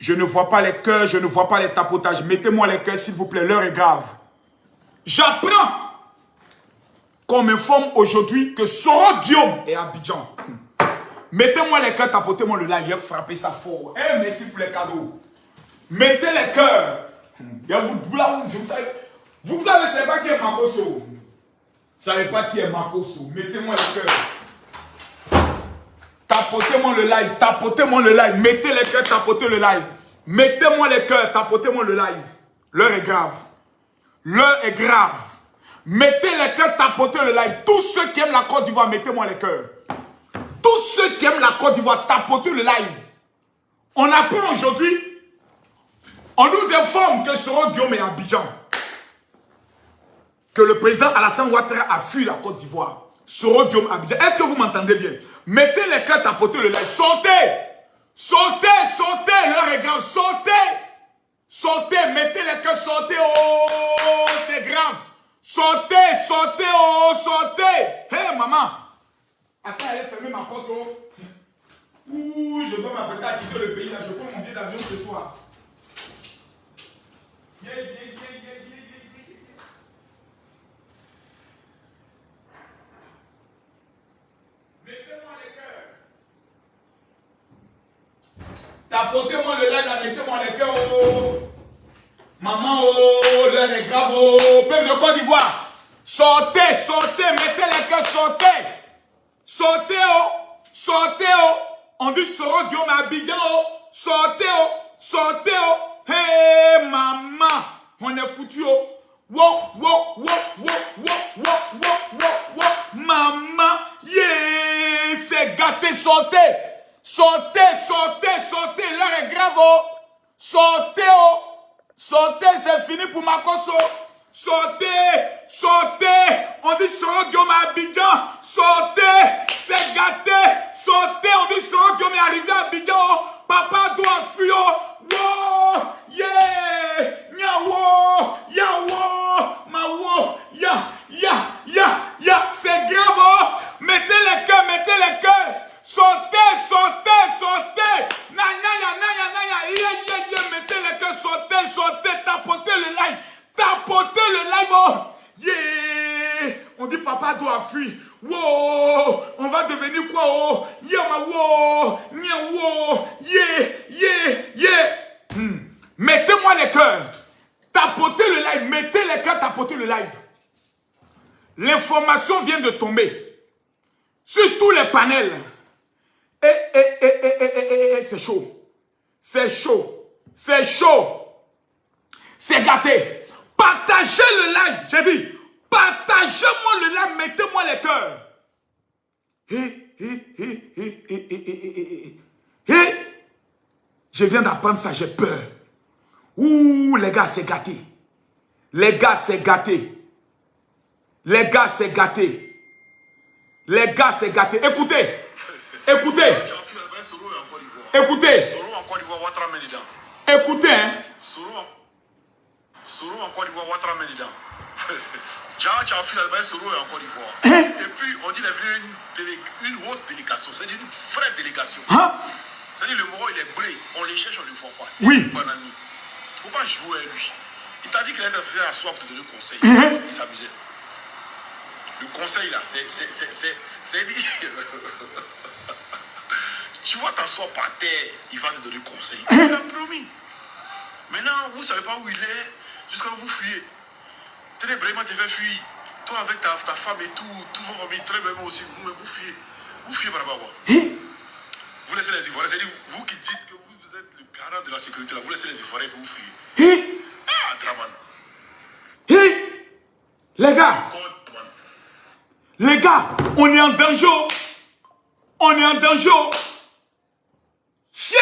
Je ne vois pas les cœurs, je ne vois pas les tapotages. Mettez-moi les cœurs, s'il vous plaît, l'heure est grave. J'apprends qu'on m'informe aujourd'hui que Soro Guillaume est à Abidjan. Mettez-moi les cœurs, tapotez-moi le live, il a frappé ça fort. Eh, merci pour les cadeaux. Mettez les cœurs. Vous savez pas qui est Makoso. Vous ne savez pas qui est Makoso. Mettez-moi les cœurs. Tapotez-moi le live, tapotez-moi le live. Mettez les cœurs, tapotez le live. Mettez-moi les cœurs, tapotez-moi le live. L'heure est grave. L'heure est grave. Mettez les cœurs, tapotez le live. Tous ceux qui aiment la Côte d'Ivoire, mettez-moi les cœurs. Tous ceux qui aiment la Côte d'Ivoire, tapotez le live. On apprend aujourd'hui, on nous informe que Soro Guillaume est à Abidjan. Que le président Alassane Ouattara a fui la Côte d'Ivoire. Soro Guillaume à Abidjan. Est-ce que vous m'entendez bien? Mettez les cœurs, tapotez le live. Sortez! Sortez, sortez, l'heure est grave. Sortez! Sortez, mettez les cœurs, sortez. Oh, c'est grave. Sortez, sortez, oh, sortez. Hé, maman. Attends, elle a fermé ma porte. Oh. Ouh, je dois m'apprêter à quitter le pays. Là. Je prends mon billet d'avion ce soir. Yeah, yeah, yeah, yeah, yeah, yeah, yeah. Mettez-moi les cœurs. Tapotez-moi le live, là, mettez-moi les cœurs. Oh. Maman, oh, l'heure est grave. Oh, peuple de Côte d'Ivoire. Sortez, sortez, mettez les cœurs, sortez. Sortez, oh, sortez, oh. On dit Soro Guillaume à Abidjan, oh. Sortez, oh, sortez, oh. Hey, maman, on est foutu, oh. Wow, wow, wow, wow, wow, wow, wow, wow, wow. Maman, yeah, c'est gâté, sortez. Sortez, sortez, sortez, l'heure est grave, oh. Sortez, oh. Sortez, c'est fini pour Makoso. Sortez, sortez. On dit Soro Guillaume à Abidjan. Sortez, c'est gâté. Sortez, on dit Soro Guillaume est arrivé à Abidjan. Papa doit fuir. Wow, yeah, nyawo, yawo, mawo, ya, ya, ya, ya. C'est grave, oh. Mettez les cœurs, mettez les cœurs. Sortez, sortez, sortez. Naya, naya, naya. Yeah, yeah, yeah. Mettez les cœurs, sortez, sortez. Tapotez le live. Tapotez le live. Oh. Yeah. On dit papa doit fuir. Wow. On va devenir quoi? Oh. Yeah, ma wow. Yeah, wow. Yeah, yeah, yeah. Mettez-moi les cœurs. Tapotez le live. Mettez les cœurs, tapotez le live. L'information vient de tomber sur tous les panels. C'est chaud. C'est chaud. C'est chaud. C'est gâté. Partagez le live. J'ai dit, partagez-moi le live. Mettez-moi les cœurs. Je viens d'apprendre ça. J'ai peur. Ouh, les gars, c'est gâté. Les gars, c'est gâté. Les gars, c'est gâté. Les gars, c'est gâté. Écoutez. Écoutez. Écoutez. Écoutez. Hein. Soro en Côte d'Ivoire, Ouattara Ménida. Et puis, on dit qu'il est venu une haute délégation. C'est une vraie délégation. Hein? C'est-à-dire le Moro, il est bré. On les cherche, on ne le voit pas. Oui. Il ne faut pas jouer à lui. Il t'a dit qu'il allait faire la soif de donner conseil. Il s'amusait. Le conseil, là, c'est lui. Tu vas t'asseoir par terre, il va te donner conseil. Il l'a promis. Maintenant, vous ne savez pas où il est, jusqu'à où vous fuyez. Très vraiment, tu vas fuir. Toi, avec ta femme et tout vos familles, très vraiment aussi, vous fuyez. Vous fuyez par là-bas. Vous laissez les Ivoiriens. C'est-à-dire, vous qui dites que vous êtes le garant de la sécurité, là, vous laissez les Ivoiriens et vous fuyez. Ah, Draman. Les gars. Les gars, on est en danger. On est en danger. Yeah!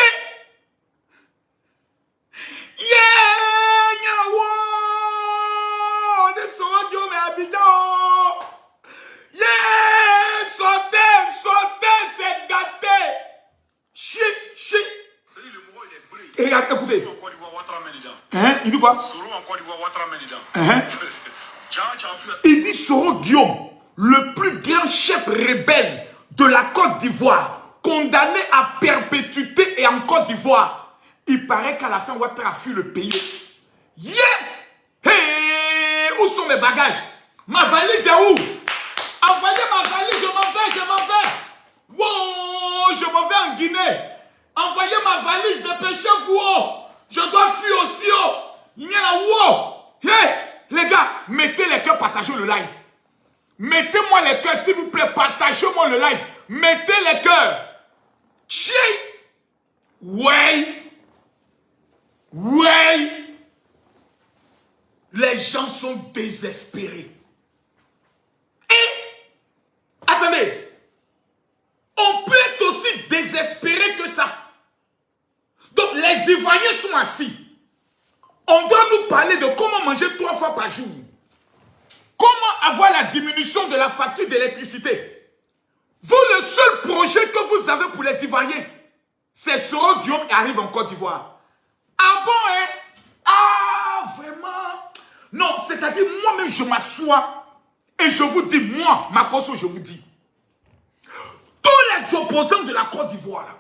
Yeah! On est Soro Guillaume et Abidjan. Yeah! Sortez, sortez, c'est gâté. Shit, shit. Et regarde, écoutez. Hein? Il dit quoi? Soro en Côte d'Ivoire, Ouattara Ménida. Il dit Soro Guillaume, le plus grand chef rebelle de la Côte d'Ivoire, condamné à perpétuité et en Côte d'Ivoire, Il paraît qu'Alassane Ouattara a fui le pays. Yeah! Hey! Où sont mes bagages? Ma valise est où? Envoyez ma valise, je m'en vais, je m'en vais. Wow, je m'en vais en Guinée. Envoyez ma valise, dépêchez-vous. Je dois fuir aussi. Il y a là, wow. Hey, les gars, mettez les cœurs, partagez le live. Mettez-moi les cœurs, s'il vous plaît, partagez-moi le live. Mettez les cœurs. Chi. Ouais. Ouais. Les gens sont désespérés. Et, attendez, on peut être aussi désespéré que ça. Donc, les Ivoiriens sont assis. On doit nous parler de comment manger 3 fois par jour. Comment avoir la diminution de la facture d'électricité. Vous, le seul projet que vous avez pour les Ivoiriens, c'est Soro Guillaume qui arrive en Côte d'Ivoire. Ah bon, hein? Ah, vraiment? Non, c'est-à-dire, moi-même, je m'assois et je vous dis, moi, Makosso, je vous dis, tous les opposants de la Côte d'Ivoire,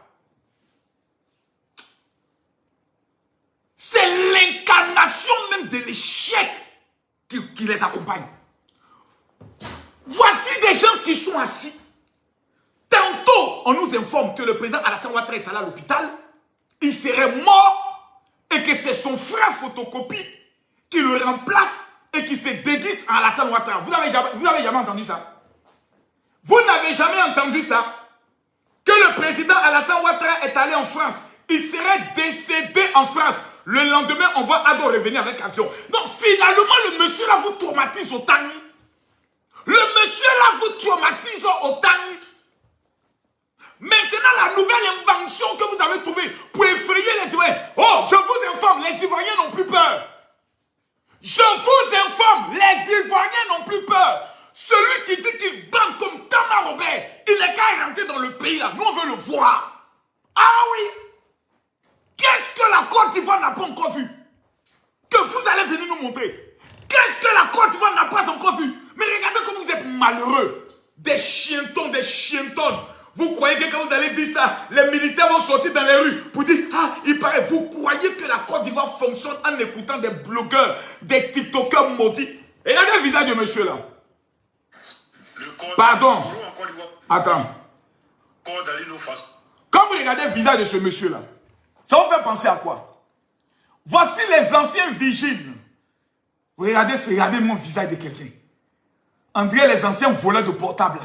c'est l'incarnation même de l'échec qui les accompagne. Voici des gens qui sont assis. Tantôt, on nous informe que le président Alassane Ouattara est allé à l'hôpital, il serait mort et que c'est son frère photocopie qui le remplace et qui se déguise en Alassane Ouattara. Vous n'avez jamais entendu ça? Vous n'avez jamais entendu ça? Que le président Alassane Ouattara est allé en France, il serait décédé en France. Le lendemain, on voit Ado revenir avec avion. Donc finalement, le monsieur là vous traumatise autant. Le monsieur là vous traumatise autant. Maintenant, la nouvelle invention que vous avez trouvée pour effrayer les Ivoiriens. Oh, je vous informe, les Ivoiriens n'ont plus peur. Je vous informe, les Ivoiriens n'ont plus peur. Celui qui dit qu'il bande comme Thomas Robert, il n'est qu'à rentrer dans le pays là. Nous, on veut le voir. Ah oui. Qu'est-ce que la Côte d'Ivoire n'a pas encore vu? Que vous allez venir nous montrer. Qu'est-ce que la Côte d'Ivoire n'a pas encore vu? Mais regardez comme vous êtes malheureux. Des chientons, des chientonnes. Vous croyez que quand vous allez dire ça, les militaires vont sortir dans les rues pour dire, ah, il paraît, vous croyez que la Côte d'Ivoire fonctionne en écoutant des blogueurs, des tiktokers maudits? Regardez le visage de monsieur là. Pardon. Attends. Quand vous regardez le visage de ce monsieur là, ça vous fait penser à quoi? Voici les anciens vigiles. Vous regardez mon visage de quelqu'un. On dirait les anciens voleurs de portable.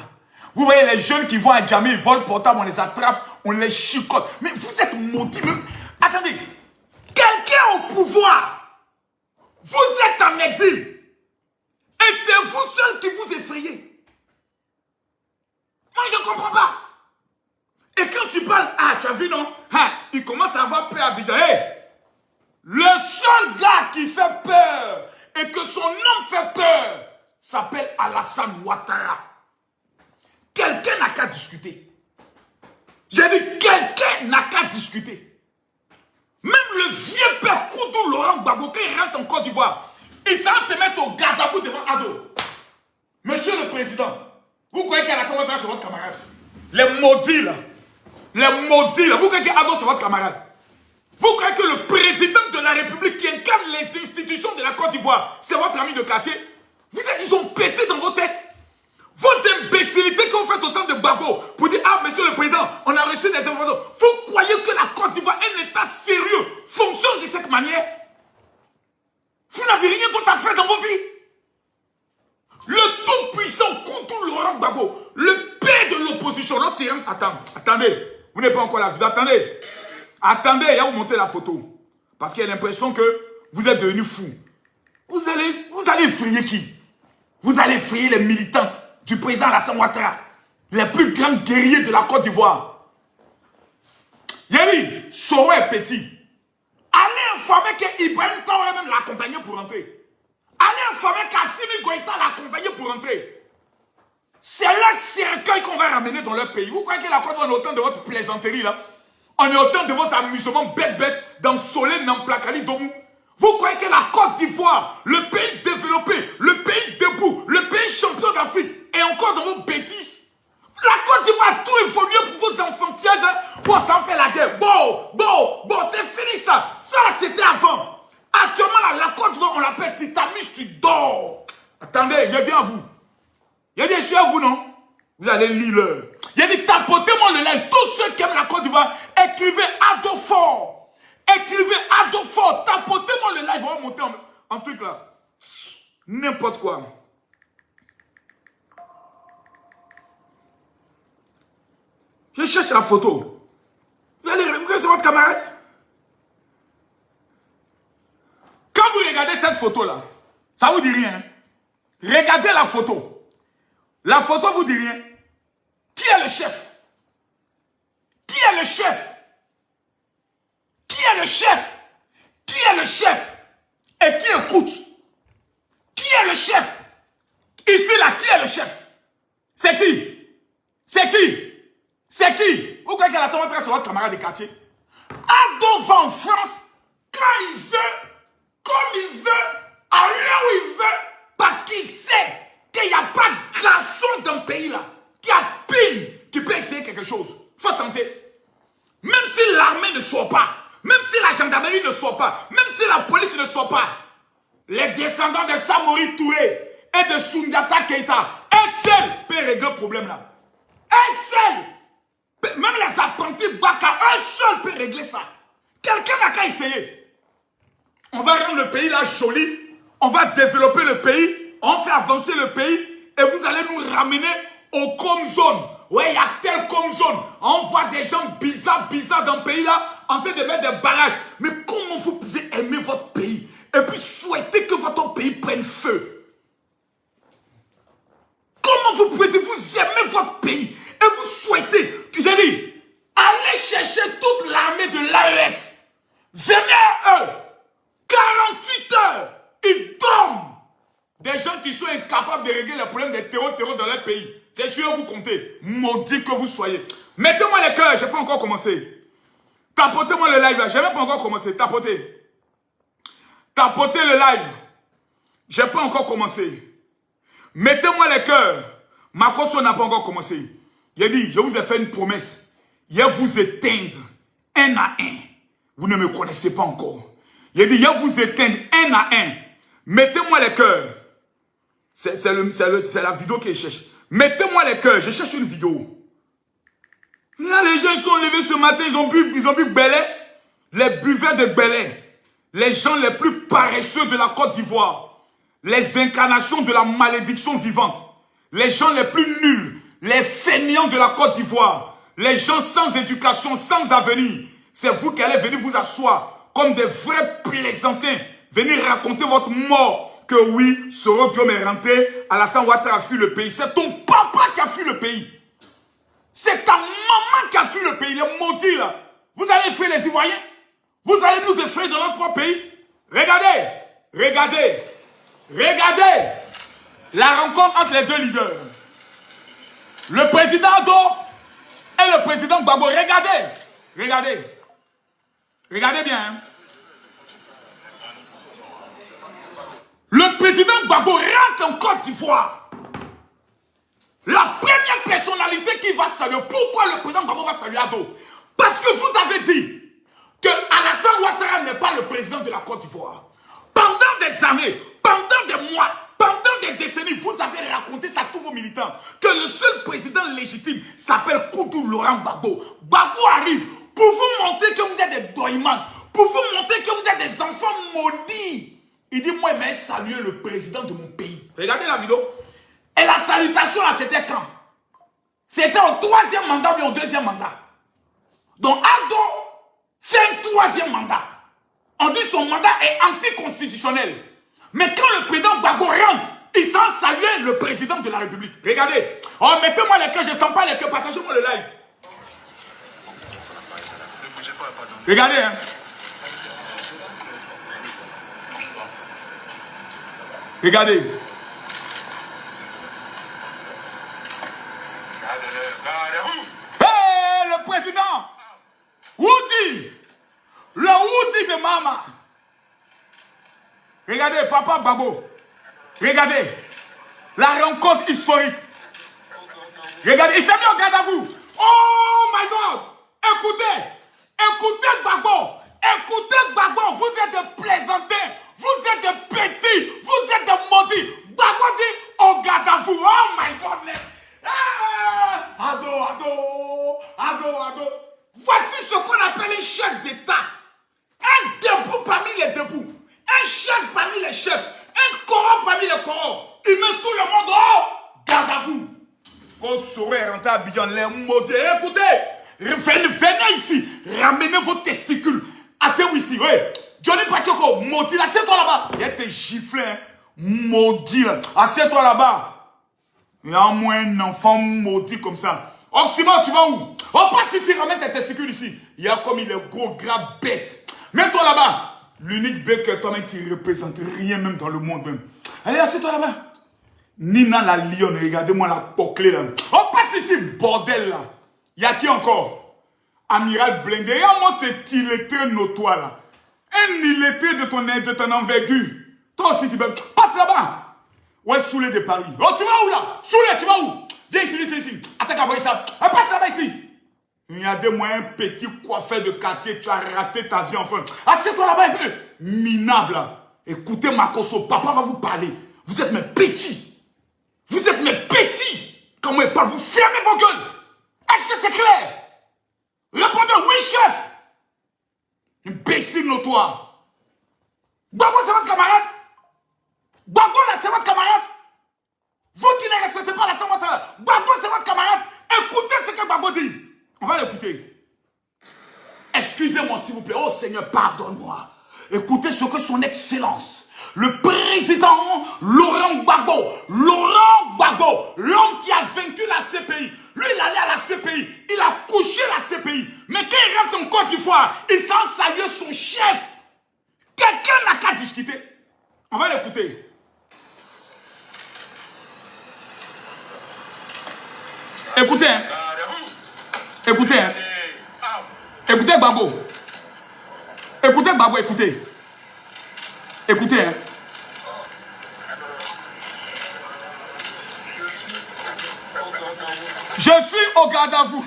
Vous voyez les jeunes qui vont à Djamé, ils volent portable, on les attrape, on les chicote. Mais vous êtes maudits même. Attendez, quelqu'un au pouvoir, vous êtes en exil. Et c'est vous seul qui vous effrayez. Moi je ne comprends pas. Et quand tu parles, ah tu as vu non? Ah, il commence à avoir peur à Abidjan. Hey, le seul gars qui fait peur et que son nom fait peur s'appelle Alassane Ouattara. Quelqu'un n'a qu'à discuter. J'ai dit, quelqu'un n'a qu'à discuter. Même le vieux père Koudou Laurent Gbagbo, quand il rentre en Côte d'Ivoire, il s'en se mettre au garde à vous devant Ado. Monsieur le Président, vous croyez qu'Alassane Ouattara c'est votre camarade? Les maudits là. Les maudits là. Vous croyez qu'Ado c'est votre camarade? Vous croyez que le président de la République qui incarne les institutions de la Côte d'Ivoire, c'est votre ami de quartier? Ils ont pété dans vos têtes. Vos imbécilités que vous faites autant de babos pour dire, ah, monsieur le président, on a reçu des informations. Vous croyez que la Côte d'Ivoire, un état sérieux, fonctionne de cette manière? Vous n'avez rien d'autre à faire dans vos vies. Le tout-puissant Koudou Laurent Gbagbo, le père de l'opposition, lorsqu'il rentre, attendez, vous n'avez pas encore la vidéo, attendez, il y a vous montrer la photo. Parce qu'il y a l'impression que vous êtes devenus fous. Vous allez effrayer qui? Vous allez effrayer les militants du président Alassane Ouattara, les plus grands guerriers de la Côte d'Ivoire. Yéli, Soro est petit. Allez informer qu'Ibrahim Traoré même l'a accompagné pour rentrer. Allez informer qu'Assimi Goïta l'a accompagné pour rentrer. C'est le cercueil qu'on va ramener dans leur pays. Vous croyez que la Côte d'Ivoire est autant de votre plaisanterie là? On est autant de vos amusements bêtes dans Solé, Namplakali, Domou. Vous croyez que la Côte d'Ivoire, le pays développé, le pays debout, le pays champion d'Afrique, est encore dans vos bêtises? Vous La Côte d'Ivoire, tout évolue pour vos enfantillages. Bon, ça en fait la guerre. Bon, c'est fini ça. Ça, c'était avant. Actuellement, là, la Côte d'Ivoire, on l'appelle Titamus, tu dors. Attendez, je viens à vous. Il y a des choses à vous, non? Vous allez lire l'heure. Il y a des tapotez-moi le live. Tous ceux qui aiment la Côte d'Ivoire, écrivez Adofort. Écrivez Adofort. Tapotez-moi le live. On va monter en truc là. N'importe quoi. Je cherche la photo. Vous connaissez votre camarade? Quand vous regardez cette photo-là, ça vous dit rien. Regardez la photo. La photo vous dit rien. Qui est le chef? Qui est le chef? Qui est le chef? Qui est le chef? Et qui écoute? Qui est le chef? Ici, là, qui est le chef? C'est qui? C'est qui? C'est qui? Vous croyez qu'elle a sur votre camarade de quartier? Ado va en France quand il veut, comme il veut, à l'heure où il veut, parce qu'il sait qu'il n'y a pas de garçon dans le pays là, qui a pile, qui peut essayer quelque chose. Il faut tenter. Même si l'armée ne sort pas, même si la gendarmerie ne sort pas, même si la police ne sort pas, les descendants de Samori Touré et de Sundiata Keita, un seul peut régler le problème là. Un seul. Même les apprentis Baka, un seul peut régler ça. Quelqu'un n'a qu'à essayer. On va rendre le pays là joli. On va développer le pays. On fait avancer le pays. Et vous allez nous ramener au comme zone. Ouais, il y a tel comme zone. On voit des gens bizarres dans le pays là, en train de mettre des barrages. Mais comment vous pouvez aimer votre pays et puis souhaiter que votre pays prenne feu? Comment vous pouvez vous aimer votre pays et vous souhaitez? J'ai dit, allez chercher toute l'armée de l'AES. Venez à eux. 48 heures. Ils dorment. Des gens qui sont incapables de régler le problème des terreaux dans leur pays. C'est sûr, vous comptez. Maudit que vous soyez. Mettez-moi les cœurs, je n'ai pas encore commencé. Tapotez-moi le live là, je n'ai même pas encore commencé. Tapotez. Tapotez le live. Je n'ai pas encore commencé. Mettez-moi les cœurs. Ma course n'a pas encore commencé. Il a dit, je vous ai fait une promesse. Je vais vous éteindre un à un. Vous ne me connaissez pas encore. Il a dit, je vais vous éteindre un à un. Mettez-moi les cœurs. C'est la vidéo que je cherche. Mettez-moi les cœurs. Je cherche une vidéo. Là, les gens sont levés ce matin. Ils ont bu Belay. Les buveurs de Belay. Les gens les plus paresseux de la Côte d'Ivoire. Les incarnations de la malédiction vivante. Les gens les plus nuls. Les fainéants de la Côte d'Ivoire, les gens sans éducation, sans avenir, c'est vous qui allez venir vous asseoir comme des vrais plaisantins, venir raconter votre mort, que oui, Soro Guillaume est rentré, Alassane Ouattara a fui le pays. C'est ton papa qui a fui le pays. C'est ta maman qui a fui le pays, les maudits là. Vous allez effrayer les Ivoiriens? Vous allez nous effrayer dans notre propre pays? Regardez, regardez, regardez la rencontre entre les deux leaders. Le président Ado et le président Gbagbo. Regardez. Regardez. Regardez bien. Hein. Le président Gbagbo rentre en Côte d'Ivoire. La première personnalité qui va saluer. Pourquoi le président Gbagbo va saluer Ado? Parce que vous avez dit que Alassane Ouattara n'est pas le président de la Côte d'Ivoire. Pendant des années, pendant des mois, pendant des décennies, vous avez raconté ça à tous vos militants, que le seul président légitime s'appelle Koudou Laurent Gbagbo. Gbagbo arrive pour vous montrer que vous êtes des doïmans, pour vous montrer que vous êtes des enfants maudits. Il dit, moi, mais saluer le président de mon pays. Regardez la vidéo. Et la salutation, là, c'était quand? C'était au 3e mandat ou au 2e mandat. Donc, Ado fait un 3e mandat. On dit son mandat est anticonstitutionnel. Mais quand le président Gbagbo rentre, il sent saluer le président de la République. Regardez. Oh, mettez-moi les cœurs, je ne sens pas les cœurs. Partagez-moi le live. Regardez, hein. Regardez. Hey, le président Woody. Le Woody de Mama. Regardez, papa Gbagbo. Regardez. La rencontre historique. Regardez, il s'est mis au garde à vous. Oh my God. Écoutez. Écoutez Gbagbo. Écoutez Gbagbo. Vous êtes des plaisantins. Vous êtes des petits. Vous êtes des maudits. Gbagbo dit au garde à vous. Oh my goodness. Ah, ado. Voici ce qu'on appelle un chef d'État. Un debout parmi les debout. Un chef parmi les chefs. Un corrompt parmi les corrompts. Il met tout le monde au garde à vous. Qu'on saurait rentrer à Abidjan, les maudits. Écoutez, venez ici. Ramenez vos testicules. Asseyez-vous ici. Oui. Johnny Pachoko, maudit. Assieds-toi là-bas. Il y a tes giflés. Maudit. Assieds-toi là-bas. Il y a au moins un enfant maudit comme ça. Oxymore, tu vas où? On passe ici, ramène tes testicules ici. Il y a comme il est gros, gras, bête. Mets-toi là-bas. L'unique bête que toi-même tu représentes rien même dans le monde même. Allez, assieds-toi là-bas. Nina la lionne, regardez-moi la poclée là. On passe ici, bordel là. Il y a qui encore? Amiral Blindé. Regarde-moi cet illettré notoire là. Un illettré de ton envergure. Toi aussi tu peux. Passe là-bas. Ouais, Soulé de Paris. Oh, tu vas où là? Soulé, tu vas où? Viens ici. Attaque à voir ça. Passe là-bas ici. Regardez-moi un petit coiffeur de quartier. Tu as raté ta vie enfin. Assieds-toi là-bas un peu. Minable là. Écoutez Makosso, papa va vous parler. Vous êtes mes petits. Vous êtes mes petits. Comment il parle? Vous fermez vos gueules. Est-ce que c'est clair? Répondez oui, chef. Imbécile notoire. Gbagbo, c'est votre camarade? Gbagbo, là, c'est votre camarade? Vous qui ne respectez pas la Saint-Martin, Gbagbo, c'est votre camarade? Écoutez ce que Gbagbo dit. On va l'écouter. Excusez-moi, s'il vous plaît. Oh Seigneur, pardonne-moi. Écoutez ce que son excellence, le président Laurent Gbagbo, l'homme qui a vaincu la CPI. Lui, il allait à la CPI, il a couché la CPI. Mais quand il rentre en Côte d'Ivoire, il s'en salue son chef. Quelqu'un n'a qu'à discuter. On va l'écouter. Écoutez, hein. Écoutez, hein. Écoutez Gbagbo. Écoutez Gbagbo, écoutez. Écoutez, hein. Je suis au garde à vous.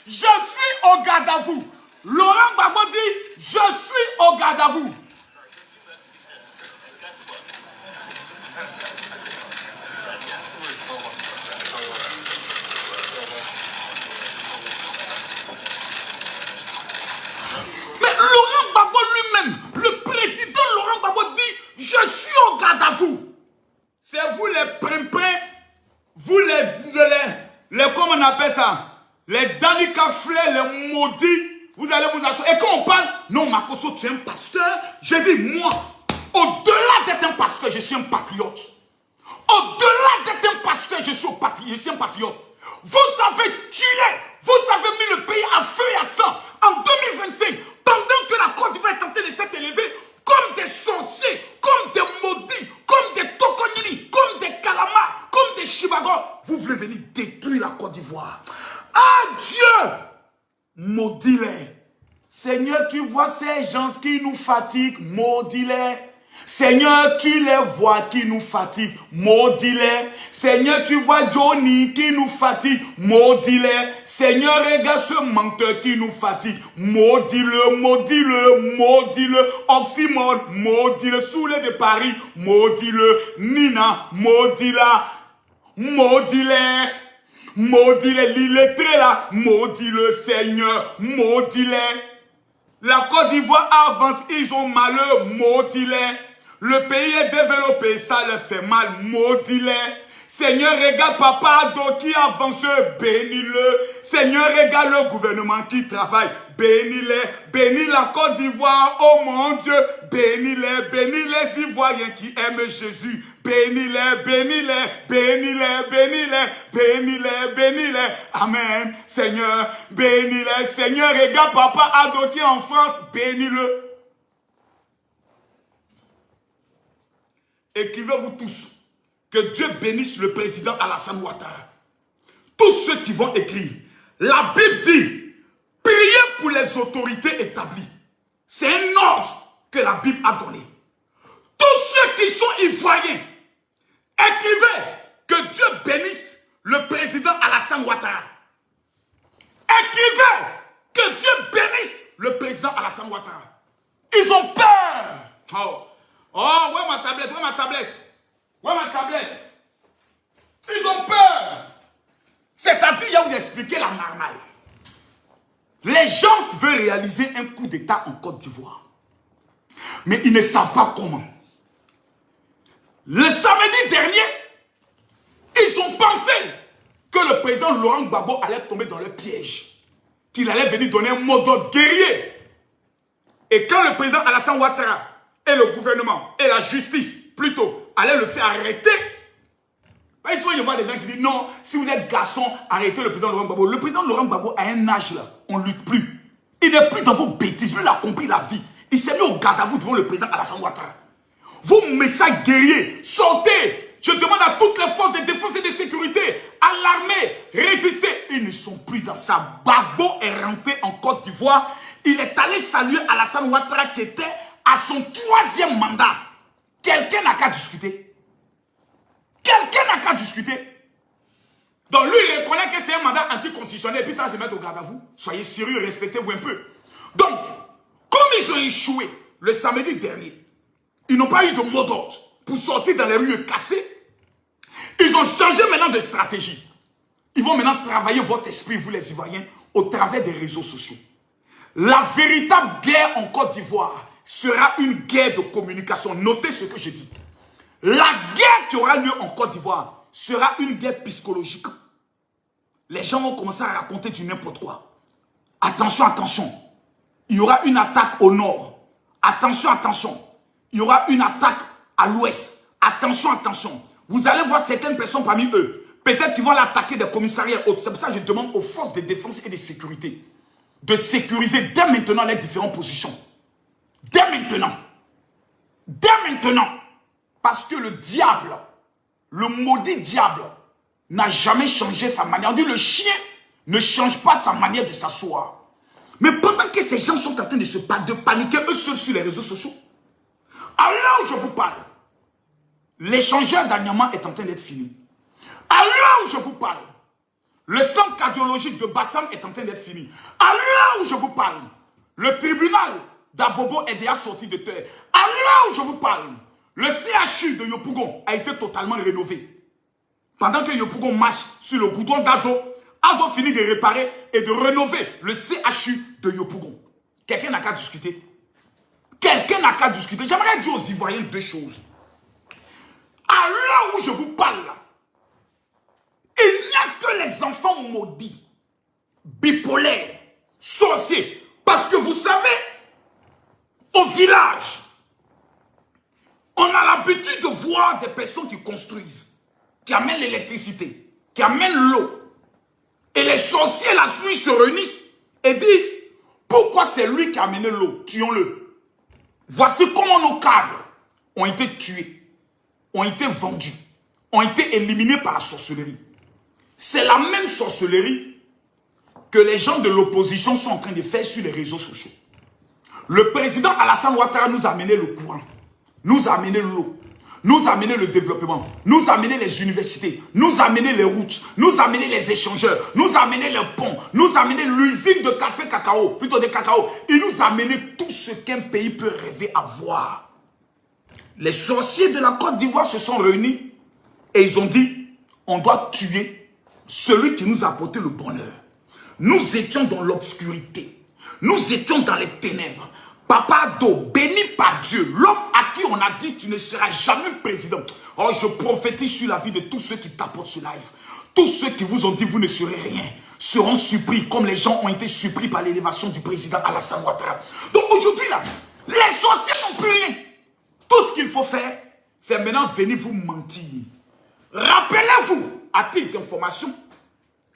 Je suis au garde à vous. Laurent Gbagbo dit, je suis au garde à vous. Mais Laurent Gbagbo lui-même, le président Laurent Gbagbo dit, je suis au garde à vous. C'est vous les primpins, vous les comment on appelle ça? Les Danica Fleur, les maudits, vous allez vous asseoir. Et quand on parle, non, Makosso, tu es un pasteur. J'ai dit, moi, au-delà d'être un pasteur, je suis un patriote. Au-delà d'être un pasteur, je suis un patriote. Vous avez tué, vous avez mis le pays à feu et à sang. En 2025, pendant que la Côte d'Ivoire est tentée de s'être élevée, comme des sorciers, comme des maudits, comme des tokonyini, comme des calamars, comme des chibagos, vous voulez venir détruire la Côte d'Ivoire. Ah Dieu! Maudis-les. Seigneur, tu vois ces gens qui nous fatiguent, maudis-les. Seigneur, tu les vois qui nous fatiguent, maudis-les. Seigneur, tu vois Johnny qui nous fatigue, maudis-les. Seigneur, regarde ce menteur qui nous fatigue, maudis-le, maudis-le, maudis-le. Oxymore, maudis-le. Soulé de Paris, maudis-le. Nina, maudis-la, maudis-les. Maudis-les, l'illettré là, maudis-le Seigneur, maudis-les. La Côte d'Ivoire avance, ils ont malheur, maudis-les. Le pays est développé, ça leur fait mal, maudis-les. Seigneur, regarde Papa Ado qui avance, bénis-le. Seigneur, regarde le gouvernement qui travaille, bénis-les. Bénis la Côte d'Ivoire, oh mon Dieu, bénis-les. Bénis les Ivoiriens qui aiment Jésus. Bénis-les, bénis-les, bénis-les, bénis-les, bénis-les, bénis-les. Amen. Seigneur, bénis-les. Seigneur, regarde Papa Ado qui est en France, bénis-le. Écrivez-vous tous. Que Dieu bénisse le président Alassane Ouattara. Tous ceux qui vont écrire. La Bible dit, priez pour les autorités établies. C'est un ordre que la Bible a donné. Tous ceux qui sont ivoiriens, écrivez que Dieu bénisse le président Alassane Ouattara. Écrivez que Dieu bénisse le président Alassane Ouattara. Ils ont peur. Oh, ouais ma tablette, ouais ma tablette. Ouais ma tablette. Ils ont peur. C'est-à-dire, il va vous expliquer la marmaille. Les gens veulent réaliser un coup d'État en Côte d'Ivoire. Mais ils ne savent pas comment. Le samedi dernier, ils ont pensé que le président Laurent Gbagbo allait tomber dans le piège. Qu'il allait venir donner un mot d'ordre guerrier. Et quand le président Alassane Ouattara et le gouvernement et la justice, plutôt, allaient le faire arrêter, il faut y avoir des gens qui disent non, si vous êtes garçon, arrêtez le président Laurent Gbagbo. Le président Laurent Gbagbo a un âge là, on ne lutte plus. Il n'est plus dans vos bêtises, lui il a compris la vie. Il s'est mis au garde à vous devant le président Alassane Ouattara. Vos messages guerriers, sortez. Je demande à toutes les forces de défense et de sécurité, à l'armée, résister. Ils ne sont plus dans ça. Gbagbo est rentré en Côte d'Ivoire. Il est allé saluer Alassane Ouattara qui était à son 3e mandat. Quelqu'un n'a qu'à discuter. Quelqu'un n'a qu'à discuter. Donc lui, il reconnaît que c'est un mandat anticonstitutionnel et puis ça va se mettre au garde à vous. Soyez sérieux, respectez-vous un peu. Donc, comme ils ont échoué le samedi dernier, ils n'ont pas eu de mot d'ordre pour sortir dans les rues cassées. Ils ont changé maintenant de stratégie. Ils vont maintenant travailler votre esprit, vous les Ivoiriens, au travers des réseaux sociaux. La véritable guerre en Côte d'Ivoire sera une guerre de communication. Notez ce que je dis. La guerre qui aura lieu en Côte d'Ivoire sera une guerre psychologique. Les gens vont commencer à raconter du n'importe quoi. Attention, attention. Il y aura une attaque au nord. Attention, attention. Il y aura une attaque à l'ouest. Attention, attention. Vous allez voir certaines personnes parmi eux. Peut-être qu'ils vont l'attaquer des commissariats autres. C'est pour ça que je demande aux forces de défense et de sécurité de sécuriser dès maintenant les différentes positions. Dès maintenant. Dès maintenant. Parce que le diable, le maudit diable, n'a jamais changé sa manière. On dit le chien ne change pas sa manière de s'asseoir. Mais pendant que ces gens sont en train de paniquer eux seuls sur les réseaux sociaux, à l'heure où je vous parle, l'échangeur d'Anyama est en train d'être fini. À l'heure où je vous parle, le centre cardiologique de Bassam est en train d'être fini. À l'heure où je vous parle, le tribunal d'Abobo est déjà sorti de terre. À l'heure où je vous parle, le CHU de Yopougon a été totalement rénové. Pendant que Yopougon marche sur le goudron d'Ado, Ado finit de réparer et de rénover le CHU de Yopougon. Quelqu'un n'a qu'à discuter. Quelqu'un n'a qu'à discuter. J'aimerais dire aux Ivoiriens deux choses. À l'heure où je vous parle, là, il n'y a que les enfants maudits, bipolaires, sorciers. Parce que vous savez, au village, on a l'habitude de voir des personnes qui construisent, qui amènent l'électricité, qui amènent l'eau. Et les sorciers, la nuit, se réunissent et disent, pourquoi c'est lui qui a amené l'eau? Tuons-le. Voici comment nos cadres ont été tués, ont été vendus, ont été éliminés par la sorcellerie. C'est la même sorcellerie que les gens de l'opposition sont en train de faire sur les réseaux sociaux. Le président Alassane Ouattara nous a amené le courant, nous a amené l'eau, nous a amené le développement, nous a amené les universités, nous a amené les routes, nous a amené les échangeurs, nous a amené les ponts, nous a amené l'usine de café cacao, plutôt de cacao. Il nous a amené tout ce qu'un pays peut rêver à voir. Les sorciers de la Côte d'Ivoire se sont réunis et ils ont dit, on doit tuer celui qui nous a apporté le bonheur. Nous étions dans l'obscurité. Nous étions dans les ténèbres. Papa Ado, béni par Dieu, l'homme à qui on a dit tu ne seras jamais président. Oh, je prophétise sur la vie de tous ceux qui tapotent sur live. Tous ceux qui vous ont dit vous ne serez rien seront surpris comme les gens ont été surpris par l'élévation du président Alassane Ouattara. Donc aujourd'hui là, les sorciers n'ont plus rien. Tout ce qu'il faut faire, c'est maintenant venir vous mentir. Rappelez-vous, à titre d'information,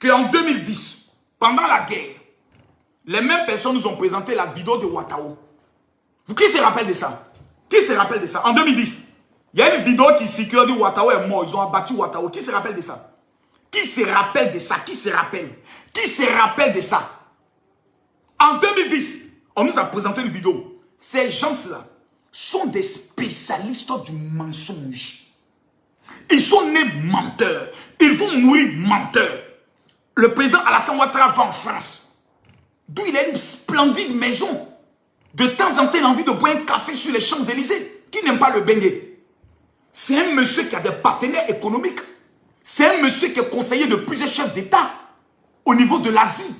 qu'en 2010, pendant la guerre, les mêmes personnes nous ont présenté la vidéo de Ouattao. Qui se rappelle de ça? Qui se rappelle de ça? En 2010, il y a une vidéo qui circule, dit Ouattao est mort, ils ont abattu Ouattao. Qui se rappelle de ça? Qui se rappelle de ça? Qui se rappelle? Qui se rappelle de ça? En 2010, on nous a présenté une vidéo. Ces gens-là sont des spécialistes du mensonge. Ils sont nés menteurs. Ils vont mourir menteurs. Le président Alassane Ouattara va en France, d'où il a une splendide maison. De temps en temps, il a envie de boire un café sur les Champs-Élysées. Qui n'aime pas le bengue? C'est un monsieur qui a des partenaires économiques. C'est un monsieur qui est conseiller de plusieurs chefs d'État au niveau de l'Asie.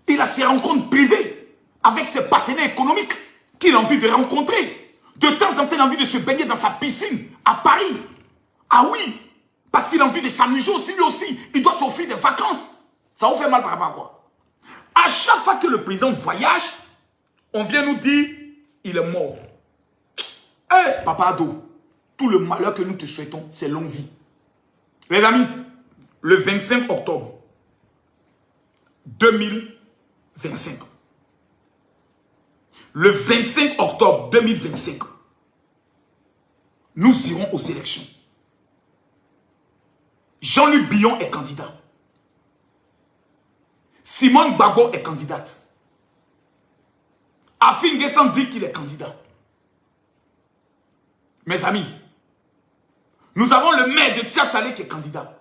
Il a ses rencontres privées avec ses partenaires économiques qu'il a envie de rencontrer. De temps en temps, il a envie de se baigner dans sa piscine à Paris. Ah oui, parce qu'il a envie de s'amuser aussi, lui aussi. Il doit s'offrir des vacances. Ça vous fait mal par rapport à quoi? À chaque fois que le président voyage, on vient nous dire, il est mort. Eh, Papa Ado, tout le malheur que nous te souhaitons, c'est longue vie. Les amis, le 25 octobre 2025, le 25 octobre 2025, nous irons aux élections. Jean-Luc Billon est candidat. Simone Gbagbo est candidate. Afin Guessan dit qu'il est candidat. Mes amis, nous avons le maire de Tia-Salé qui est candidat.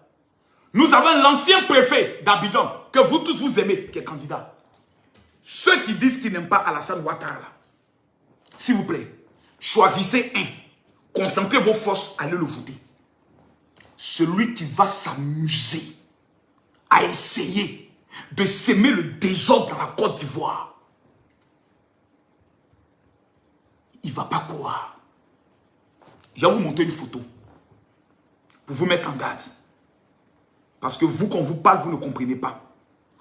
Nous avons l'ancien préfet d'Abidjan, que vous tous vous aimez, qui est candidat. Ceux qui disent qu'ils n'aiment pas Alassane Ouattara, s'il vous plaît, choisissez un. Concentrez vos forces, allez le voter. Celui qui va s'amuser à essayer de s'aimer le désordre dans la Côte d'Ivoire, il ne va pas croire. Je vais vous montrer une photo pour vous mettre en garde. Parce que vous, quand on vous parle, vous ne comprenez pas.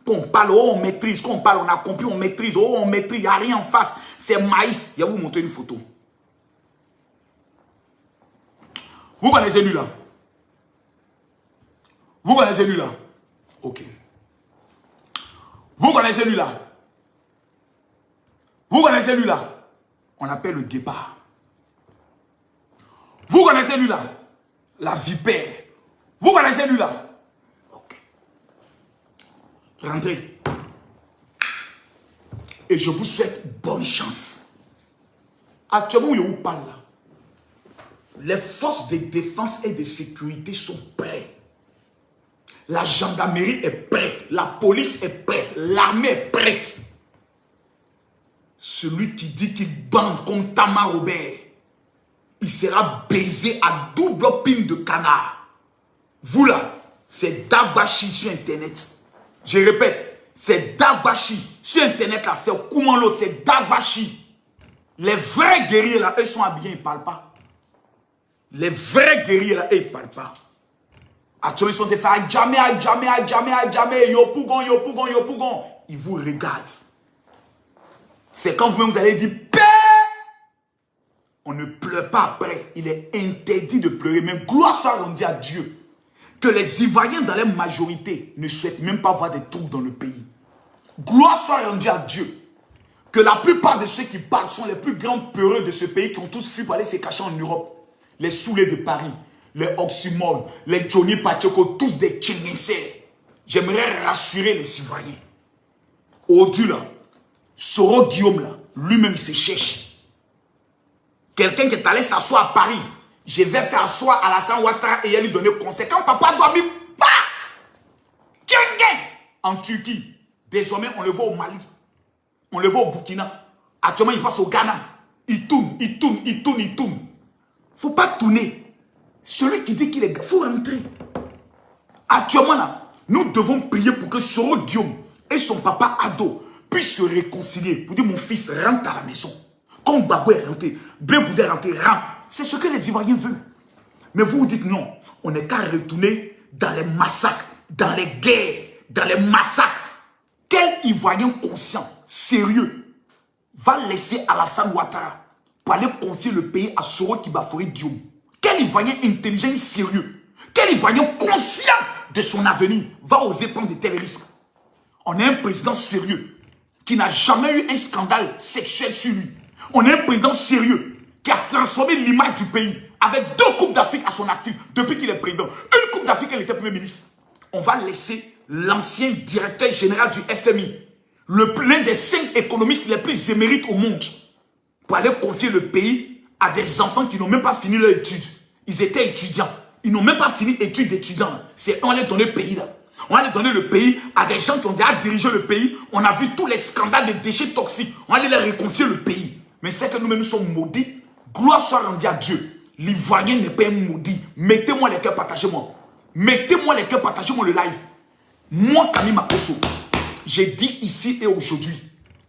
Quand on parle, oh, on maîtrise. Quand on parle, on a compris, on maîtrise. Oh, on maîtrise, il n'y a rien en face. C'est maïs. Je vais vous montrer une photo. Vous connaissez lui là? Vous connaissez lui là? Ok. Vous connaissez lui là? Vous connaissez lui là? On l'appelle le guépard. Vous connaissez lui là? La vipère. Vous connaissez lui là? Ok. Rentrez. Et je vous souhaite bonne chance. Actuellement, je vous parle là. Les forces de défense et de sécurité sont prêtes. La gendarmerie est prête. La police est prête. L'armée est prête. Celui qui dit qu'il bande comme Tama Robert, il sera baisé à double pine de canard. Vous là, c'est Dabashi sur Internet. Je répète, c'est Dabashi. Sur Internet là, c'est Koumano, c'est Dabashi. Les vrais guerriers là, eux sont habillés, ils ne parlent pas. Les vrais guerriers là, eux, ils ne parlent pas. Actuellement, ils sont des frères, jamais, Yopougon, Yopougon, Yopougon. Ils vous regardent. C'est quand vous allez dire, paix. On ne pleure pas après. Il est interdit de pleurer. Mais gloire soit rendue à Dieu. Que les Ivoiriens dans leur majorité ne souhaitent même pas voir des troubles dans le pays. Gloire soit rendue à Dieu. Que la plupart de ceux qui parlent sont les plus grands peureux de ce pays qui ont tous fui pour aller se cacher en Europe. Les saoulés de Paris, les Oxymol, les Johnny Pacheco, tous des Tchénessés. J'aimerais rassurer les Ivoiriens. Au-dessus là, Soro Guillaume là, lui-même il se cherche. Quelqu'un qui est allé s'asseoir à Paris, je vais faire asseoir Alassane Ouattara et il lui donner conseil. Quand papa doit me en Turquie, désormais on le voit au Mali, on le voit au Burkina, actuellement il passe au Ghana, il tourne. Faut pas tourner. Celui qui dit qu'il est, faut rentrer. Actuellement là, nous devons prier pour que Soro Guillaume et son papa Ado puissent se réconcilier. Pour dire mon fils rentre à la maison. Quand Gbagbo est rentré, Blé Boudé est rentré, rentre. C'est ce que les Ivoiriens veulent. Mais vous vous dites non, on n'est qu'à retourner dans les massacres, dans les guerres, dans les massacres. Quel Ivoirien conscient, sérieux, va laisser Alassane Ouattara pour aller confier le pays à Soro Kibafori Guillaume? Quel Ivoirien intelligent et sérieux, quel Ivoirien conscient de son avenir va oser prendre de tels risques? On a un président sérieux qui n'a jamais eu un scandale sexuel sur lui. On a un président sérieux qui a transformé l'image du pays avec 2 coupes d'Afrique à son actif depuis qu'il est président. Une coupe d'Afrique, elle était premier ministre. On va laisser l'ancien directeur général du FMI, l'un des 5 économistes les plus émérites au monde, pour aller confier le pays à des enfants qui n'ont même pas fini leur étude. Ils étaient étudiants. Ils n'ont même pas fini études d'étudiants. On allait donner le pays là. On allait donner le pays à des gens qui ont déjà dirigé le pays. On a vu tous les scandales de déchets toxiques. On allait leur réconfier le pays. Mais c'est que nous-mêmes nous sommes maudits. Gloire soit rendue à Dieu. L'Ivoirien n'est pas un maudit. Mettez-moi les cœurs, partagez-moi. Mettez-moi les cœurs, partagez-moi le live. Moi, Camille Makosso, j'ai dit ici et aujourd'hui,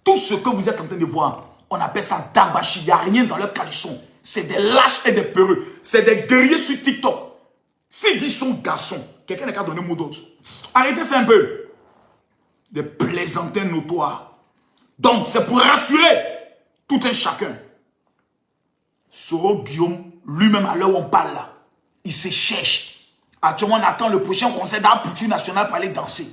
tout ce que vous êtes en train de voir, on appelle ça dabashi. Il n'y a rien dans leur caleçon. C'est des lâches et des peureux. C'est des guerriers sur TikTok. S'ils disent son garçon, quelqu'un n'a qu'à donner un mot d'autre. Arrêtez ça un peu. Des plaisantins notoires. Donc, c'est pour rassurer tout un chacun. Soro Guillaume, lui-même à l'heure où on parle là, il se cherche. Actuellement, on attend le prochain conseil d'art pour national pour aller danser.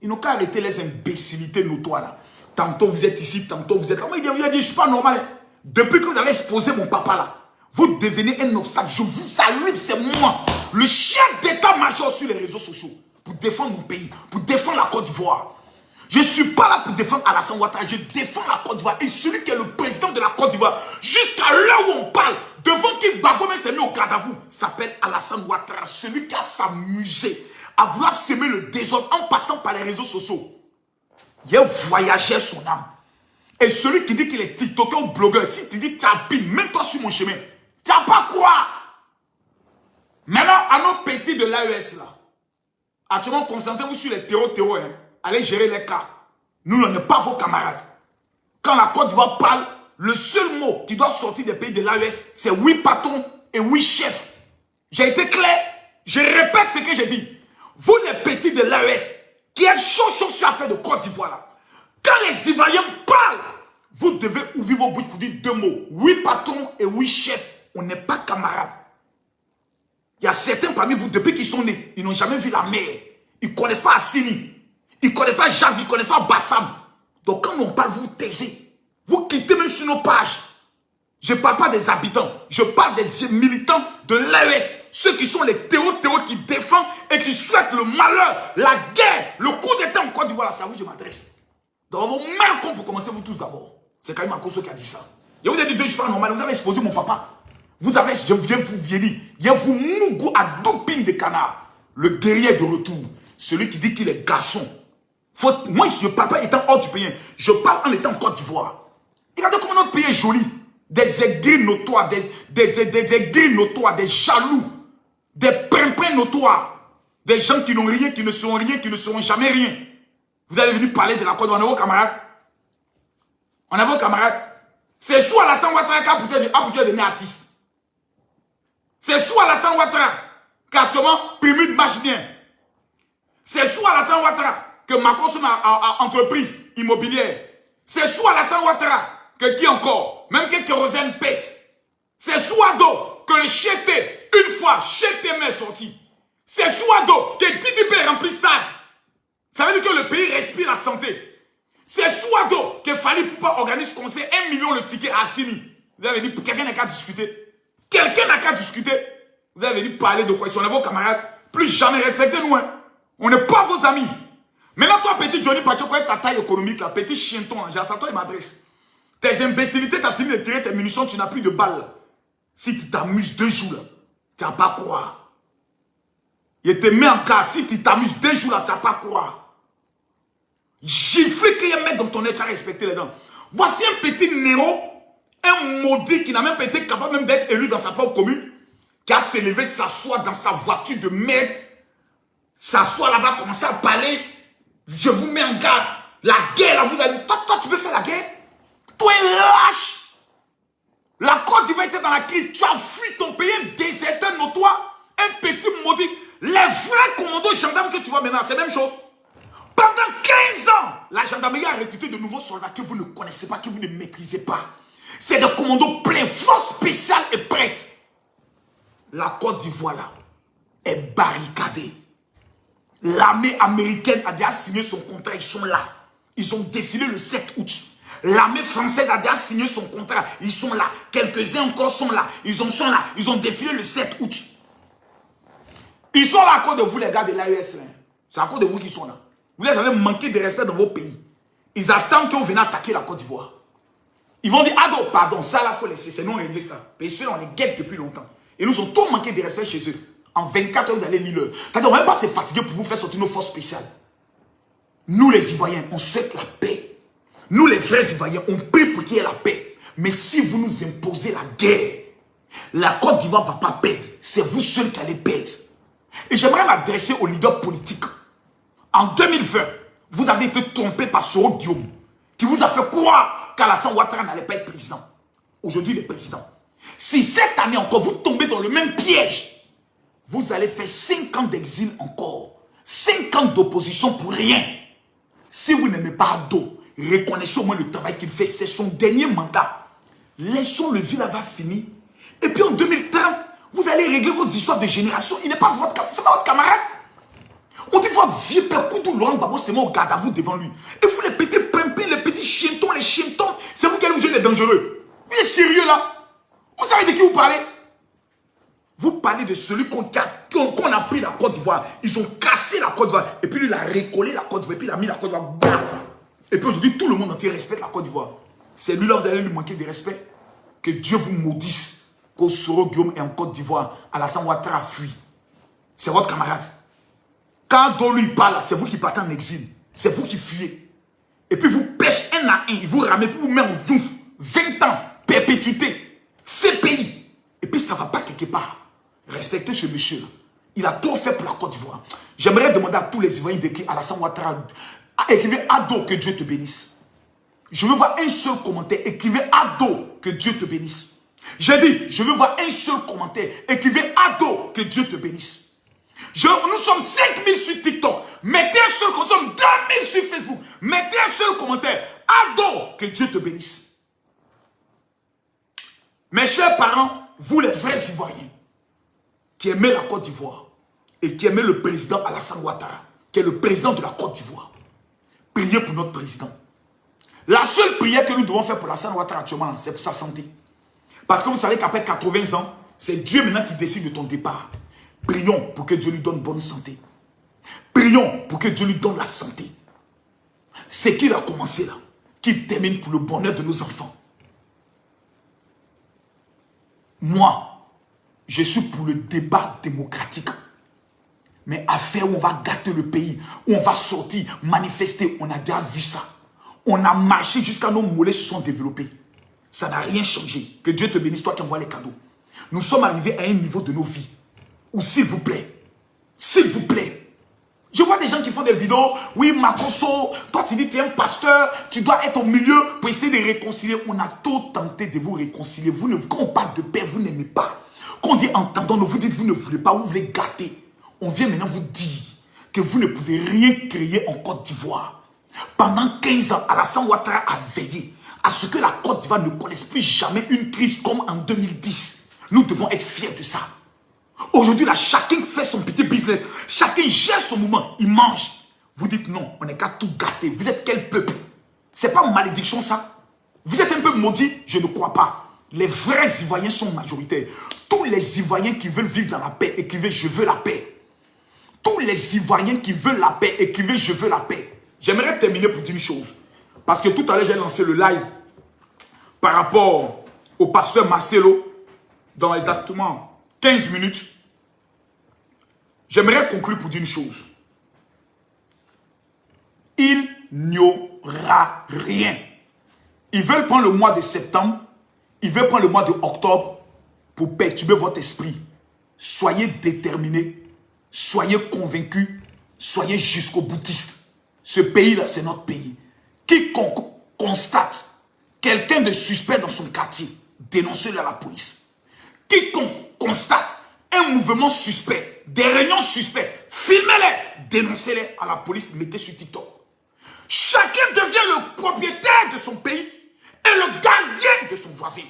Ils n'ont qu'à arrêter les imbécilités notoires là. Tantôt vous êtes ici, tantôt vous êtes là. Moi, il dit, je ne suis pas normal. Depuis que vous avez exposé mon papa là, vous devenez un obstacle. Je vous allume, c'est moi, le chef d'état-major sur les réseaux sociaux, pour défendre mon pays, pour défendre la Côte d'Ivoire. Je ne suis pas là pour défendre Alassane Ouattara, je défends la Côte d'Ivoire. Et celui qui est le président de la Côte d'Ivoire, jusqu'à l'heure où on parle, devant qui Gbagbo s'est mis au garde à vous, s'appelle Alassane Ouattara, celui qui a s'amusé à vouloir s'aimer le désordre en passant par les réseaux sociaux. Il a voyagé son âme. Et celui qui dit qu'il est TikToker ou blogueur, si tu dis tapine, mets-toi sur mon chemin. Tu n'as pas quoi? Maintenant, à nos petits de l'AES là, actuellement, concentrez-vous sur les terreaux, hein. Allez gérer les cas. Nous, on n'est pas vos camarades. Quand la Côte d'Ivoire parle, le seul mot qui doit sortir des pays de l'AES, c'est oui patron et oui chef. J'ai été clair. Je répète ce que j'ai dit. Vous, les petits de l'AES, qui êtes chaud sur l'affaire de Côte d'Ivoire là, quand les Ivoiriens parlent, vous devez ouvrir vos bouches pour dire deux mots. Oui patron et oui chef. On n'est pas camarades. Il y a certains parmi vous, depuis qu'ils sont nés, ils n'ont jamais vu la mer. Ils ne connaissent pas Assini. Ils ne connaissent pas Jav, ils ne connaissent pas Bassam. Donc quand on parle, vous taisez. Vous quittez même sur nos pages. Je ne parle pas des habitants. Je parle des militants de l'AES. Ceux qui sont les terreaux qui défendent et qui souhaitent le malheur, la guerre, le coup d'état en Côte d'Ivoire. C'est à vous que je m'adresse. Dans vos mains, pour commencer, vous tous d'abord. C'est quand même Makosso qui a dit ça. Je vous ai dit, je suis pas normal. Vous avez exposé mon papa. Vous avez, je viens vous vieillir. Il y a vous mougou à doping de canard. Le guerrier de retour. Celui qui dit qu'il est garçon. Moi, je ne parle pas étant hors du pays. Je parle en étant en Côte d'Ivoire. Regardez comment notre pays est joli. Des aigris notoires, des aigris notoires, des jaloux, des primpins notoires. Des gens qui n'ont rien, qui ne seront rien, qui ne seront jamais rien. Vous allez venir parler de la Côte d'Ivoire. On est vos camarades. On est vos camarades. C'est soit Alassane Ouattara qui a pour Dieu donné artiste. C'est soit Alassane Ouattara qui actuellement Primute marche bien. C'est soit Alassane Ouattara que Makosso a entreprise immobilière. C'est soit Alassane Ouattara que qui encore, même que kérosène pèse. C'est soit d'eau que le chété, une fois chété est sorti. C'est soit d'eau que DDP remplit stade. Ça veut dire que le pays respire la santé. C'est soit d'eau que Fali Poupa organise conseil 1 million le ticket à Assini. Vous avez dit, quelqu'un n'a qu'à discuter. Quelqu'un n'a qu'à discuter. Vous avez dit parler de quoi? Si on est vos camarades, plus jamais respectez-nous. Hein. On n'est pas vos amis. Maintenant, toi, petit Johnny Pacho, quoi ta taille économique, là, petit chienton, j'ai ça, toi, il m'adresse. Tes imbécilités, tu as fini de tirer tes munitions, tu n'as plus de balles. Là. Si tu t'amuses 2 jours, là, tu n'as pas quoi. Il te met en garde. Si tu t'amuses 2 jours, là, tu n'as pas quoi. Gifler qu'il y a mettre dans ton état à respecter les gens. Voici un petit Néro, un maudit qui n'a même pas été capable même d'être élu dans sa propre commune, qui a s'élevé, s'asseoir dans sa voiture de merde, s'asseoir là-bas, commencer à parler. Je vous mets en garde. La guerre, là, vous allez... Toi, tu peux faire la guerre? Toi, lâche. La Côte d'Ivoire était dans la crise. Tu as fui ton pays, un déserteur notoire, un petit maudit. Les vrais commandos gendarmes que tu vois maintenant, c'est la même chose. Pendant 15 ans, la gendarmerie a recruté de nouveaux soldats que vous ne connaissez pas, que vous ne maîtrisez pas. C'est des commandos pleins, force spéciale et prête. La Côte d'Ivoire, là, est barricadée. L'armée américaine a déjà signé son contrat, ils sont là. Ils ont défilé le 7 août. L'armée française a déjà signé son contrat, ils sont là. Quelques-uns encore sont là. Ils sont là. Ils ont défilé le 7 août. Ils sont là à cause de vous, les gars de l'AES. C'est à cause de vous qu'ils sont là. Vous les avez manqué de respect dans vos pays. Ils attendent que vous veniez attaquer la Côte d'Ivoire. Ils vont dire, ah pardon, ça là, il faut laisser. C'est nous, on réglé ça. Et ceux-là, on les guette depuis longtemps. Et nous ont tous manqué de respect chez eux. En 24 heures, vous allez lire l'heure. C'est-à-dire, on ne va même pas se fatiguer pour vous faire sortir nos forces spéciales. Nous, les Ivoiriens, on souhaite la paix. Nous, les vrais Ivoiriens, on prie pour qu'il y ait la paix. Mais si vous nous imposez la guerre, la Côte d'Ivoire ne va pas perdre. C'est vous seuls qui allez perdre. Et j'aimerais m'adresser aux leaders politiques. En 2020, vous avez été trompé par Soro Guillaume, qui vous a fait croire qu'Alassane Ouattara n'allait pas être président. Aujourd'hui, il est président. Si cette année encore, vous tombez dans le même piège, vous allez faire 5 ans d'exil encore. 5 ans d'opposition pour rien. Si vous n'aimez pas Ado, reconnaissez au moins le travail qu'il fait. C'est son dernier mandat. Laissons le vieux là-bas finir. Et puis en 2030, vous allez régler vos histoires de génération. Il n'est pas de votre camarade. C'est pas votre camarade. On dit votre vieux père Koudou Laurent Gbagbo, c'est moi au garde à vous devant lui. Et vous les petits pimpins, les petits chientons, les chientons, c'est vous qui allez vous dire les dangereux. Vous êtes sérieux là? Vous savez de qui vous parlez? Vous parlez de celui qu'on a pris la Côte d'Ivoire. Ils ont cassé la Côte d'Ivoire. Et puis lui, il a recollé la Côte d'Ivoire. Et puis il a mis la Côte d'Ivoire. Bam! Et puis aujourd'hui, tout le monde entier respecte la Côte d'Ivoire. C'est lui là, vous allez lui manquer de respect. Que Dieu vous maudisse. Soro Guillaume est en Côte d'Ivoire, Alassane Ouattara a fui. C'est votre camarade. Quand Ado lui parle, c'est vous qui partez en exil. C'est vous qui fuyez. Et puis vous pêchez un à un, il vous ramène, puis vous met en douf. 20 ans, perpétuité, CPI. Et puis ça ne va pas quelque part. Respectez ce monsieur-là. Il a tout fait pour la Côte d'Ivoire. J'aimerais demander à tous les Ivoiriens d'écrire Alassane Ouattara, écrivez Ado, que Dieu te bénisse. Je veux voir un seul commentaire, écrivez Ado, que Dieu te bénisse. J'ai dit, je veux voir un seul commentaire. Écrivez Ado, que Dieu te bénisse. Nous sommes 5000 sur TikTok. Mettez un seul commentaire. Nous sommes 2000 sur Facebook. Mettez un seul commentaire. Ado, que Dieu te bénisse. Mes chers parents, vous les vrais Ivoiriens, qui aimez la Côte d'Ivoire et qui aimez le président Alassane Ouattara, qui est le président de la Côte d'Ivoire, priez pour notre président. La seule prière que nous devons faire pour Alassane Ouattara actuellement, c'est pour sa santé. Parce que vous savez qu'après 80 ans, c'est Dieu maintenant qui décide de ton départ. Prions pour que Dieu lui donne bonne santé. Prions pour que Dieu lui donne la santé. C'est qu'il a commencé là, qu'il termine pour le bonheur de nos enfants. Moi, je suis pour le débat démocratique. Mais affaire où on va gâter le pays, où on va sortir, manifester, on a déjà vu ça. On a marché jusqu'à nos mollets se sont développés. Ça n'a rien changé. Que Dieu te bénisse, toi qui envoies les cadeaux. Nous sommes arrivés à un niveau de nos vies où, s'il vous plaît, je vois des gens qui font des vidéos. Oui, Makoso, toi tu dis que tu es un pasteur, tu dois être au milieu pour essayer de réconcilier. On a tout tenté de vous réconcilier. Quand on parle de paix, vous n'aimez pas. Quand on dit entendons-nous, vous dites vous ne voulez pas, vous voulez gâter. On vient maintenant vous dire que vous ne pouvez rien créer en Côte d'Ivoire. Pendant 15 ans, Alassane Ouattara a veillé à ce que la Côte d'Ivoire ne connaisse plus jamais une crise comme en 2010. Nous devons être fiers de ça. Aujourd'hui, là, chacun fait son petit business. Chacun gère son mouvement. Il mange. Vous dites non, on n'est qu'à tout gâter. Vous êtes quel peuple? C'est pas une malédiction ça? Vous êtes un peu maudit? Je ne crois pas. Les vrais Ivoiriens sont majoritaires. Tous les Ivoiriens qui veulent vivre dans la paix, écrivez je veux la paix. Tous les Ivoiriens qui veulent la paix, écrivez je veux la paix. J'aimerais terminer pour dire une chose. Parce que tout à l'heure, j'ai lancé le live par rapport au pasteur Marcelo dans exactement 15 minutes. J'aimerais conclure pour dire une chose. Il n'y aura rien. Ils veulent prendre le mois de septembre, ils veulent prendre le mois d'octobre pour perturber votre esprit. Soyez déterminés, soyez convaincus, soyez jusqu'au boutiste. Ce pays-là, c'est notre pays. Quiconque constate quelqu'un de suspect dans son quartier, dénoncez-le à la police. Quiconque constate un mouvement suspect, des réunions suspectes, filmez-les, dénoncez-les à la police, mettez sur TikTok. Chacun devient le propriétaire de son pays et le gardien de son voisin.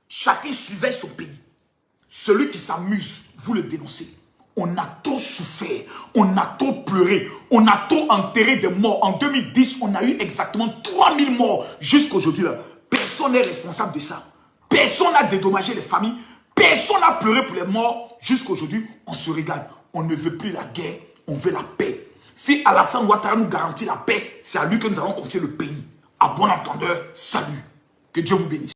Chacun surveille son pays. Celui qui s'amuse, vous le dénoncez. On a trop souffert, on a trop pleuré, on a trop enterré des morts. En 2010, on a eu exactement 3000 morts. Jusqu'aujourd'hui, personne n'est responsable de ça. Personne n'a dédommagé les familles. Personne n'a pleuré pour les morts. Jusqu'aujourd'hui, on se regarde. On ne veut plus la guerre, on veut la paix. Si Alassane Ouattara nous garantit la paix, c'est à lui que nous allons confier le pays. À bon entendeur, salut. Que Dieu vous bénisse.